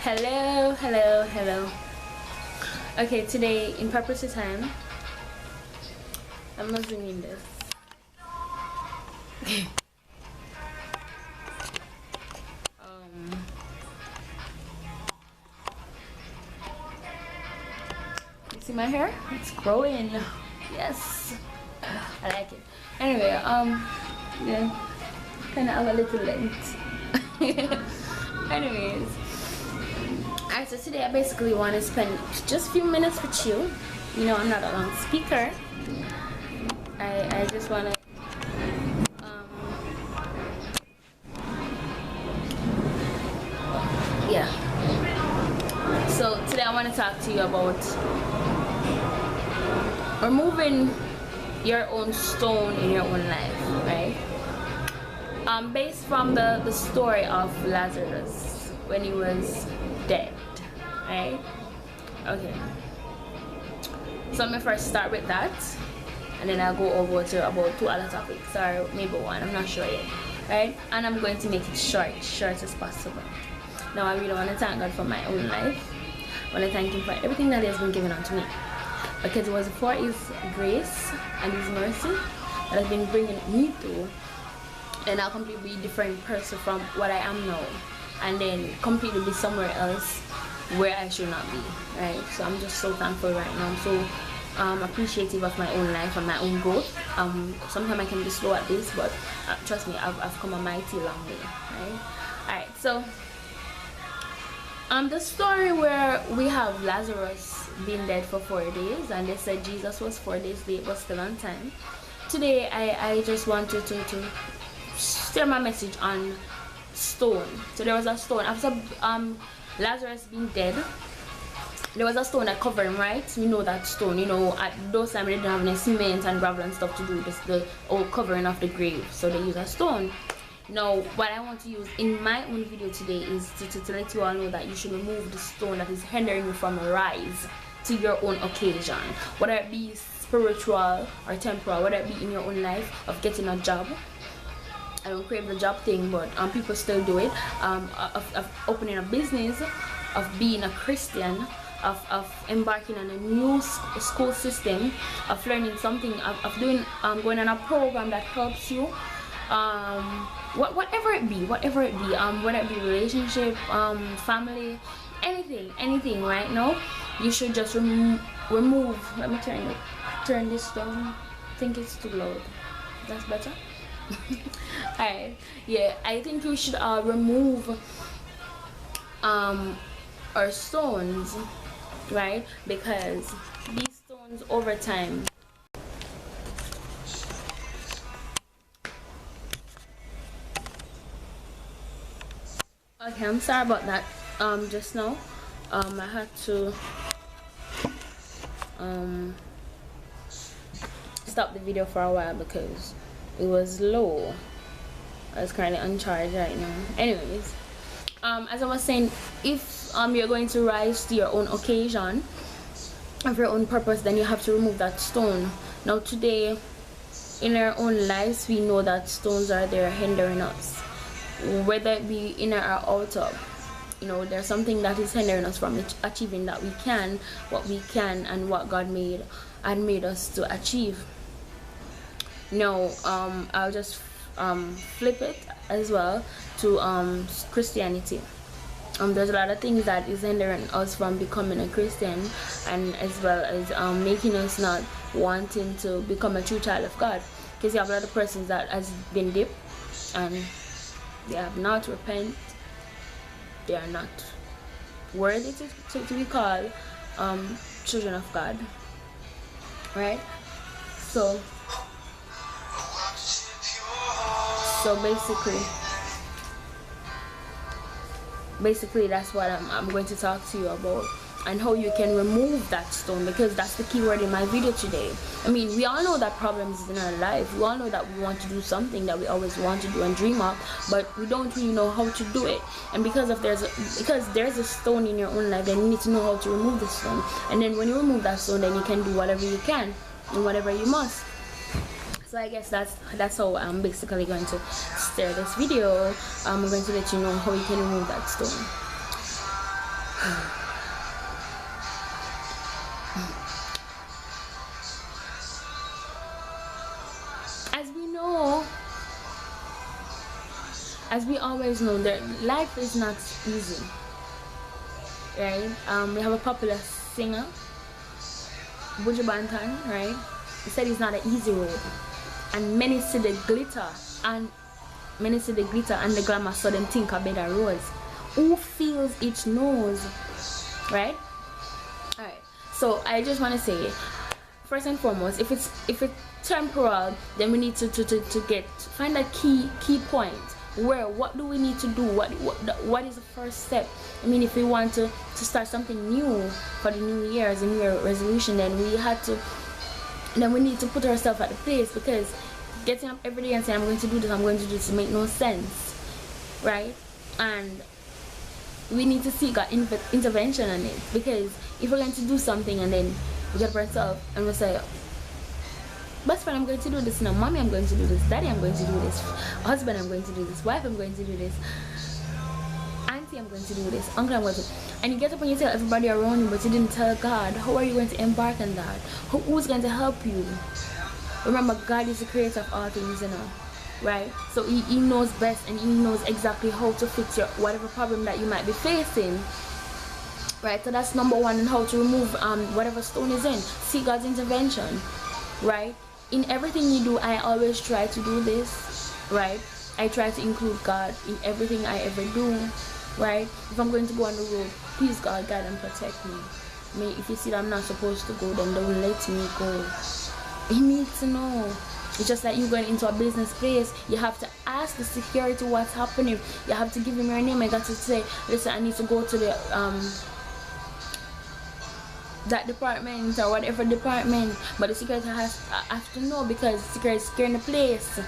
Hello, hello, hello. Okay, today in purpose time, I'm not doing this. um, you see my hair? It's growing. Yes, I like it. Anyway, yeah, kind of have a little length. Anyways. Alright, so today I basically want to spend just a few minutes with you. You know, I'm not a long speaker. I just want to yeah. So today I want to talk to you about removing your own stone in your own life, right? Based from the story of Lazarus when he was dead, right? Okay, so let me first start with that, and then I'll go over to about two other topics, or maybe one, I'm not sure yet, right? And I'm going to make it short as possible. Now I really want to thank God for my own life. I want to thank him for everything that he has been given unto me, because it was for his grace and his mercy that has been bringing me through and I'll completely be different person from what I am now, and then completely be somewhere else where I should not be, right? So I'm just so thankful right now. I'm so appreciative of my own life and my own growth. Sometimes I can be slow at this, but trust me, I've come a mighty long way, right? Alright, so the story where we have Lazarus being dead for 4 days, and they said Jesus was 4 days late but still on time. Today I just wanted to share my message on stone. So there was a stone after Lazarus being dead. There was a stone that covered him, right? We know that stone. You know, at those times they didn't have any cement and gravel and stuff to do this, the old covering of the grave, so they use a stone. Now what I want to use in my own video today is to let you all know that you should remove the stone that is hindering you from rise to your own occasion, whether it be spiritual or temporal, whether it be in your own life, of getting a job. I don't crave the job thing, but people still do it, of opening a business, of being a Christian, of embarking on a new school system, of learning something, of doing going on a program that helps you, whatever it be, whether it be relationship, family, anything right now, you should just remove. Let me turn this down. I think it's too loud. That's better. Alright, yeah, I think we should remove our stones, right? Because these stones over time okay, I'm sorry about that. Just now I had to stop the video for a while because it was low. I was currently uncharged right now. Anyways, as I was saying, if you're going to rise to your own occasion of your own purpose, then you have to remove that stone. Now today in our own lives, we know that stones are there hindering us, whether it be inner or outer. You know, there's something that is hindering us from achieving that what we can and what God made us to achieve. No, I'll just flip it as well to Christianity. There's a lot of things that is hindering us from becoming a Christian, and as well as making us not wanting to become a true child of God, because you have a lot of persons that has been dipped and they have not repent. They are not worthy to be called children of God, right? So basically that's what I'm going to talk to you about, and how you can remove that stone, because that's the key word in my video today. I mean, we all know that problems is in our life. We all know that we want to do something that we always want to do and dream of, but we don't really know how to do it. And because there's a stone in your own life, then you need to know how to remove the stone. And then when you remove that stone, then you can do whatever you can and whatever you must. So I guess that's how I'm basically going to start this video. I'm going to let you know how you can remove that stone. As we know, as we always know, that life is not easy, right? We have a popular singer, Buju Banton, right? He said it's not an easy road, and many see the glitter and the glamour, so them think are better roads. Who feels it knows, right? All right. So I just want to say, first and foremost, if it's temporal, then we need to find a key point. What do we need to do? What is the first step? I mean, if we want to start something new for the new year as a new year resolution, then we need to put ourselves at the place, because getting up every day and saying I'm going to do this make no sense, right? And we need to seek our intervention on it, because if we're going to do something and then we get up ourselves and we say, best friend, I'm going to do this now, mommy, I'm going to do this, daddy, I'm going to do this, husband, I'm going to do this, wife, I'm going to do this, auntie, I'm going to do this, uncle, I'm going to, and you get up and you tell everybody around you, but you didn't tell God. How are you going to embark on that? Who's going to help you? Remember, God is the creator of all things, you know, right? So he knows best, and he knows exactly how to fix your whatever problem that you might be facing, right? So that's number one, and how to remove whatever stone is in. Seek God's intervention, right? In everything you do, I always try to do this, right? I try to include God in everything I ever do, right? If I'm going to go on the road, please God, guide and protect me. I mean, if you see that I'm not supposed to go, then don't let me go. He needs to know. It's just like you going into a business place, you have to ask the security what's happening. You have to give him your name. I got to say, listen, I need to go to the that department or whatever department, but the security has to know, because the security is securing the place.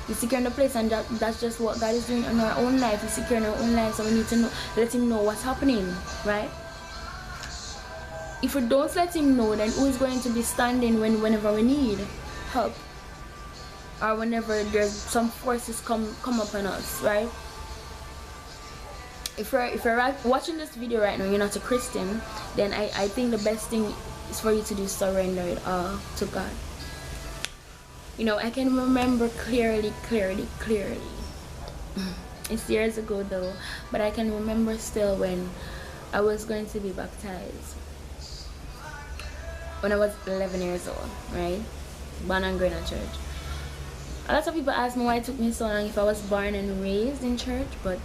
He's securing the place, and that's just what God is doing in our own life. He's securing our own life, so we need to know, let him know what's happening, right? If we don't let him know, then who is going to be standing whenever we need help, or whenever there's some forces come upon us, right? If you're watching this video right now, you're not a Christian, then I think the best thing is for you to do surrender it all to God. You know, I can remember clearly. It's years ago though, but I can remember still when I was going to be baptized. When I was 11 years old, right? Born and grown in church. A lot of people ask me why it took me so long, if I was born and raised in church, but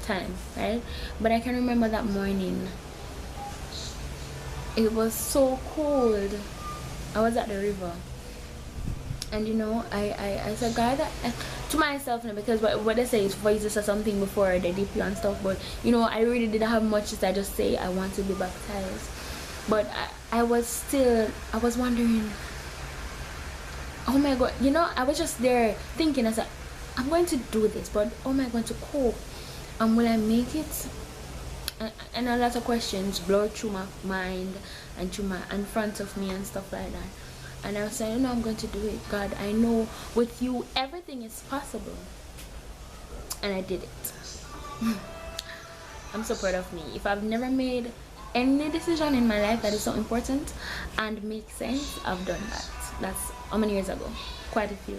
time, right? But I can remember that morning. It was so cold. I was at the river, and you know, I said, God, to myself, you know, because what they say is for you to say something before they dip you and stuff, but you know, I really didn't have much to say. I just say I want to be baptized. But I was wondering, oh my God, you know, I was just there thinking, I said, I'm going to do this, but oh my God, to cope, will I make it? And a lot of questions blurred through my mind and through my in front of me and stuff like that. And I was saying, no, I'm going to do it. God, I know with you everything is possible. And I did it. I'm so proud of me. If I've never made any decision in my life that is so important and makes sense, I've done that. That's how many years ago? Quite a few.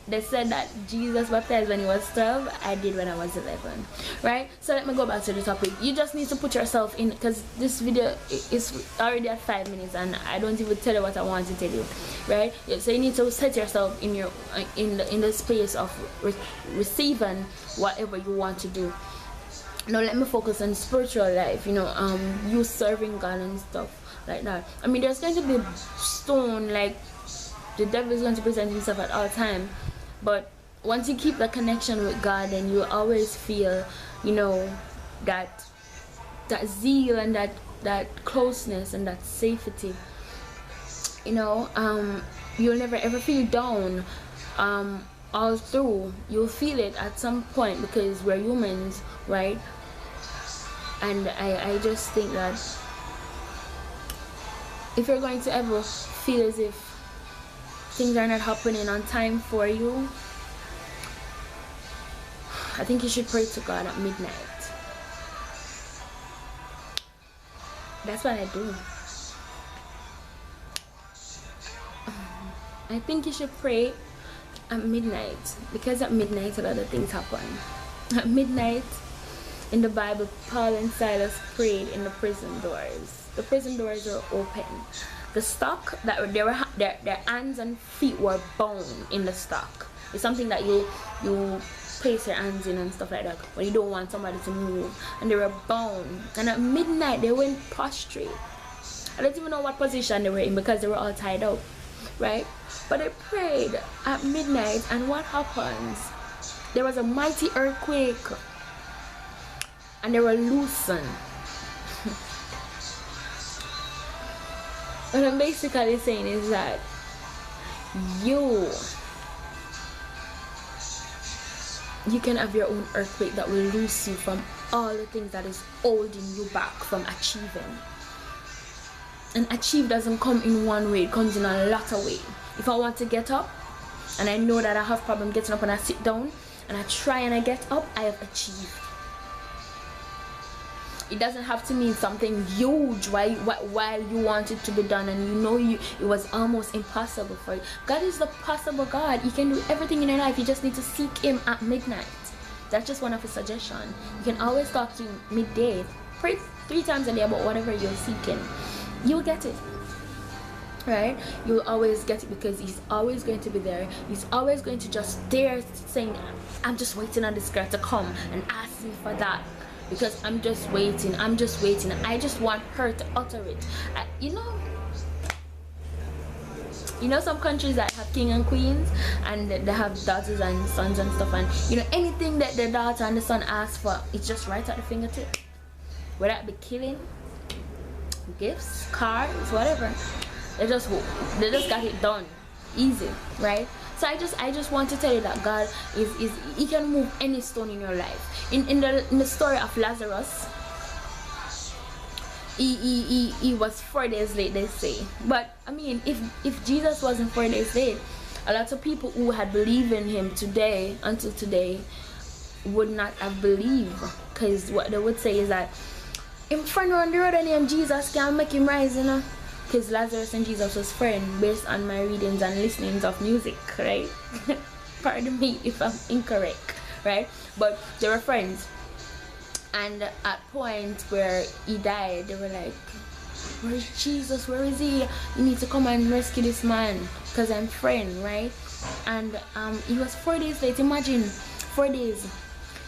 They said that Jesus baptized when he was 12. I did when I was 11, right? So let me go back to the topic. You just need to put yourself in, because this video is already at 5 minutes and I don't even tell you what I want to tell you, right? So you need to set yourself in your in the space of receiving whatever you want to do. Now let me focus on spiritual life, you know, you serving God and stuff like that. I mean, there's going to be stone, like the devil is going to present himself at all time, but once you keep the connection with God, then you always feel, you know, that zeal and that closeness and that safety, you know. You'll never ever feel down all through. You'll feel it at some point, because we're humans, right? And I just think that if you're going to ever feel as if things are not happening on time for you, I think you should pray to God at midnight. That's what I do. I think you should pray at midnight, because at midnight a lot of things happen. At midnight in the Bible, Paul and Silas prayed in the prison doors. The prison doors were open. The stock that they were, their hands and feet were bound in the stock. It's something that you place your hands in and stuff like that when you don't want somebody to move. And they were bound. And at midnight they went prostrate. I don't even know what position they were in because they were all tied up, right? But they prayed at midnight, and what happens? There was a mighty earthquake, and they were loosened. What I'm basically saying is that you can have your own earthquake that will loose you from all the things that is holding you back from achieving. And achieve doesn't come in one way, it comes in a lot of ways. If I want to get up and I know that I have problem getting up and I sit down and I try and I get up, I have achieved. It doesn't have to mean something huge while you want it to be done and you know it was almost impossible for you. God is the possible God. He can do everything in your life. You just need to seek him at midnight. That's just one of his suggestions. You can always talk to him midday. Pray 3 times a day about whatever you're seeking. You'll get it, right? You'll always get it because he's always going to be there. He's always going to just there saying, I'm just waiting on this girl to come and ask me for that, because I'm just waiting. I just want her to utter it. You know some countries that have king and queens and they have daughters and sons and stuff, and you know anything that the daughter and the son ask for, it's just right at the fingertip. Whether it be killing, gifts, cars, whatever, they just got it done easy, right? So I just want to tell you that God is he can move any stone in your life. In the story of Lazarus, he was 4 days late, they say. But I mean, if Jesus wasn't 4 days late, a lot of people who had believed in him today until today would not have believed, because what they would say is that in front on the road named Jesus can make him rise, you know, because Lazarus and Jesus was friends based on my readings and listenings of music, right? Pardon me if I'm incorrect, right? But they were friends, and at point where he died, they were like, where is Jesus? Where is he? You need to come and rescue this man because I'm friend, right? And he was 4 days late. Imagine 4 days.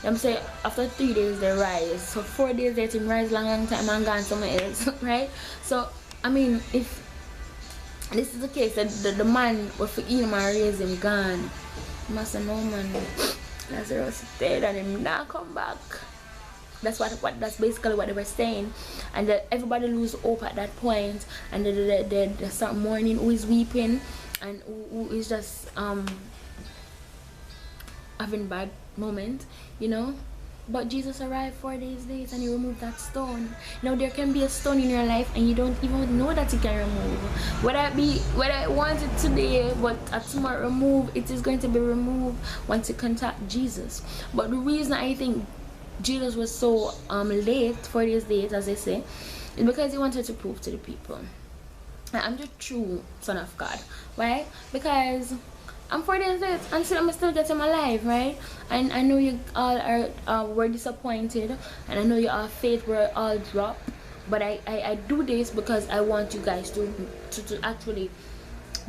I'm saying after 3 days they rise, so 4 days later him rise long time and gone somewhere else, right? So I mean, if this is the case, that the man was for him and raise him gone, you must say, no man, Lazarus is dead and him not come back. That's that's basically what they were saying, and that everybody lose hope at that point, and they start mourning, who is weeping and who is just having bad moment, you know. But Jesus arrived 4 days late and he removed that stone. Now there can be a stone in your life and you don't even know that you can remove. Whether I want it today but at tomorrow remove, it is going to be removed once you contact Jesus. But the reason I think Jesus was so late, 4 days late as they say, is because he wanted to prove to the people that I'm the true son of God. Why? Because I'm 4 days late and I'm still getting my life, right? And I know you all were disappointed, and I know your faith were all dropped, but I do this because I want you guys to actually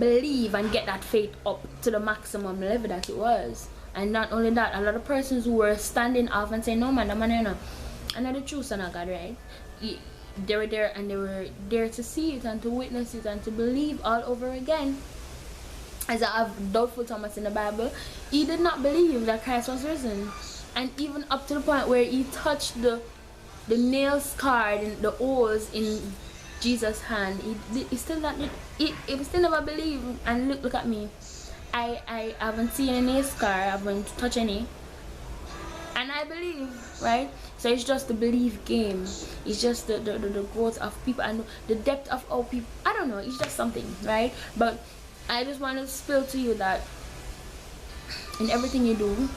believe and get that faith up to the maximum level that it was. And not only that, a lot of persons who were standing off and saying, no man, I'm not the true son of God, right? They were there, and they were there to see it and to witness it and to believe all over again. As I have doubtful Thomas in the Bible, he did not believe that Christ was risen, and even up to the point where he touched the nail scarred and the holes in Jesus' hand, he still never believed. And look at me, I haven't seen any nail scar, I haven't touched any, and I believe, right? So it's just the belief game. It's just the growth of people and the depth of all people. I don't know, it's just something, right? But I just want to spill to you that in everything you do,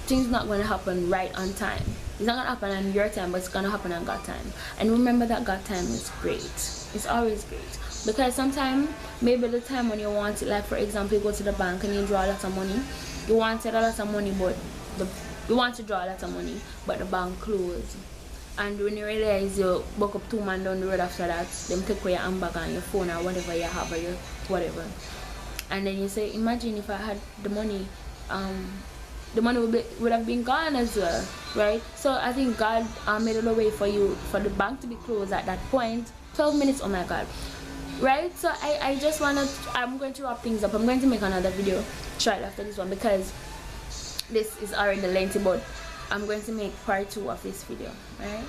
things not going to happen right on time. It's not gonna happen on your time, but it's gonna happen on God time. And remember that God time is great. It's always great. Because sometimes maybe the time when you want it, like for example, you go to the bank and you draw a lot of money. You wanted a lot of money, but you want to draw a lot of money, but the bank closed. And when you realize you buck up 2 man down the road after that, them take away your handbag and your phone or whatever you have or your whatever. And then you say, imagine if I had the money, the money would have been gone as well, right? So I think God made it a way for you, for the bank to be closed at that point. 12 minutes, oh my God, right? So I just I'm going to wrap things up. I'm going to make another video right after this one because this is already lengthy, but I'm going to make part 2 of this video, right?